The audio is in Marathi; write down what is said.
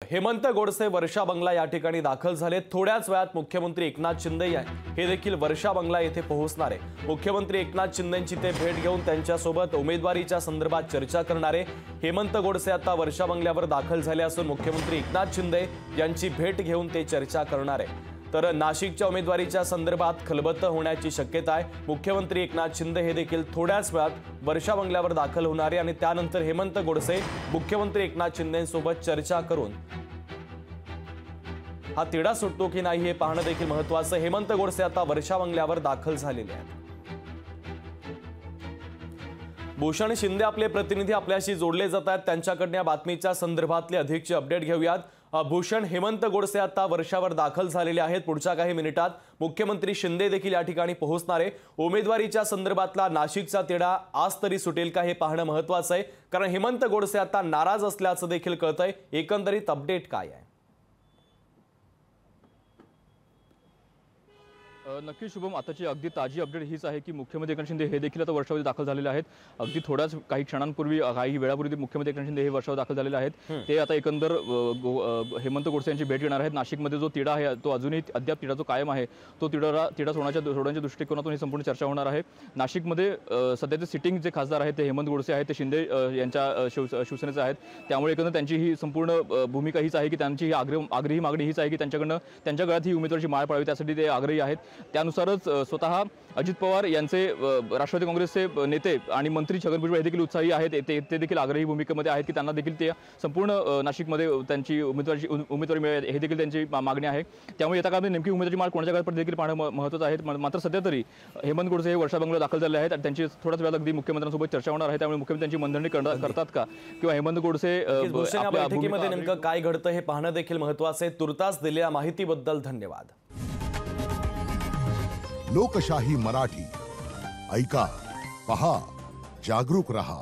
हेमंत गोडसे वर्षा बंगला या ठिकाणी दाखल झाले। थोड्याच वेळात मुख्यमंत्री एकनाथ शिंदे हे देखील वर्षा बंगला येथे पोहोचणार आहे। मुख्यमंत्री एकनाथ शिंदेंची ते भेट घेऊन त्यांच्यासोबत उमेदवारीच्या संदर्भात चर्चा करणार आहे। हेमंत गोडसे आता वर्षा बंगल्यावर दाखल झाले असून मुख्यमंत्री एकनाथ शिंदे यांची भेट घेऊन ते चर्चा करणार आहे। तर नाशिकच्या उमेदवारीच्या संदर्भात खलबत्ते होण्याची शक्यता आहे। मुख्यमंत्री एकनाथ शिंदे हे देखील थोड्याच वेळात वर्षा बंगल्यावर दाखल होणार आहे आणि त्यानंतर हेमंत गोडसे मुख्यमंत्री एकनाथ शिंदेंसोबत चर्चा करून हा तिढा सुटतो की नाही हे पाहणं देखील महत्त्वाचं। हेमंत गोडसे आता वर्षा बंगल्यावर दाखल झालेले आहेत। भूषण शिंदे आपले प्रतिनिधी आपल्याशी जोडले जात आहेत, त्यांच्याकडून या बातमीच्या संदर्भातले अधिकचे अपडेट घेऊयात। भूषण, हेमंत गोडसे आता वर्षावर दाखल झालेले आहेत। पुढच्या काही मिनिटात मुख्यमंत्री शिंदे देखील या ठिकाणी पोहोचणार आहे। उमेदवारीच्या संदर्भातला नाशिकचा तिढा आज तरी सुटेल का हे पाहणं महत्त्वाचं आहे, कारण हेमंत गोडसे आता नाराज असल्याचं देखील कळतंय। एकंदरीत अपडेट काय आहे? नक्की शुभम, आताची अगदी ताजी अपडेट हीच आहे की मुख्यमंत्री एकनाथ शिंदे हे देखील आता वर्षावर दाखल झालेले आहेत। अगदी थोड्याच काही क्षणांपूर्वी काही वेळापूर्वी मुख्यमंत्री एकनाथ शिंदे हे वर्षावर दाखल झालेले आहेत। ते आता एकंदर हेमंत गोडसे यांची भेट घेणार आहेत। नाशिकमध्ये जो तिढा आहे तो अजूनही अद्याप तिढा जो कायम आहे तो तिढा सोडण्याच्या दृष्टिकोनातून ही संपूर्ण चर्चा होणार आहे। नाशिकमध्ये सध्याचे सिटिंग जे खासदार आहेत ते हेमंत गोडसे आहेत, ते शिंदे यांच्या शिवसेनेचे आहेत। त्यामुळे एकंदर त्यांची ही संपूर्ण भूमिका हीच आहे की त्यांची ही आग्रही मागणी हीच आहे की त्यांच्याकडनं त्यांच्या गळ्यात ही उमेदवारीची माळ पडावी, त्यासाठी ते आग्रही आहेत। त्यानुसारच स्वतः अजित पवार यांचे राष्ट्रवादी काँग्रेसचे नेते आणि मंत्री छगन भुजबळ हे देखील उत्साही आहेत। ते देखील आग्रही भूमिकेमध्ये आहेत की त्यांना देखील ते संपूर्ण नाशिकमध्ये त्यांची उमेदवारी मिळेल हे देखील त्यांची मागणी आहे। त्यामुळे येत्या काळामध्ये नेमकी उमेदवारीची माळ कोणाच्या गळ्यात देखील पाहणं महत्त्वाचं आहे। मात्र सध्या तरी हेमंत गोडसे हे वर्षा बंगल्यावर दाखल झाले आहेत आणि त्यांची थोड्याच वेळात अगदी मुख्यमंत्र्यांसोबत चर्चा होणार आहे। त्यामुळे मुख्यमंत्री त्यांची मनधरणी करतात का किंवा हेमंत गोडसे आपल्या बैठकीमध्ये नेमकं काय घडतं हे पाहणं देखील महत्त्वाचं आहे। तुर्तास दिलेल्या माहितीबद्दल धन्यवाद। लोकशाही मराठी ऐका, पहा, जागरूक रहा।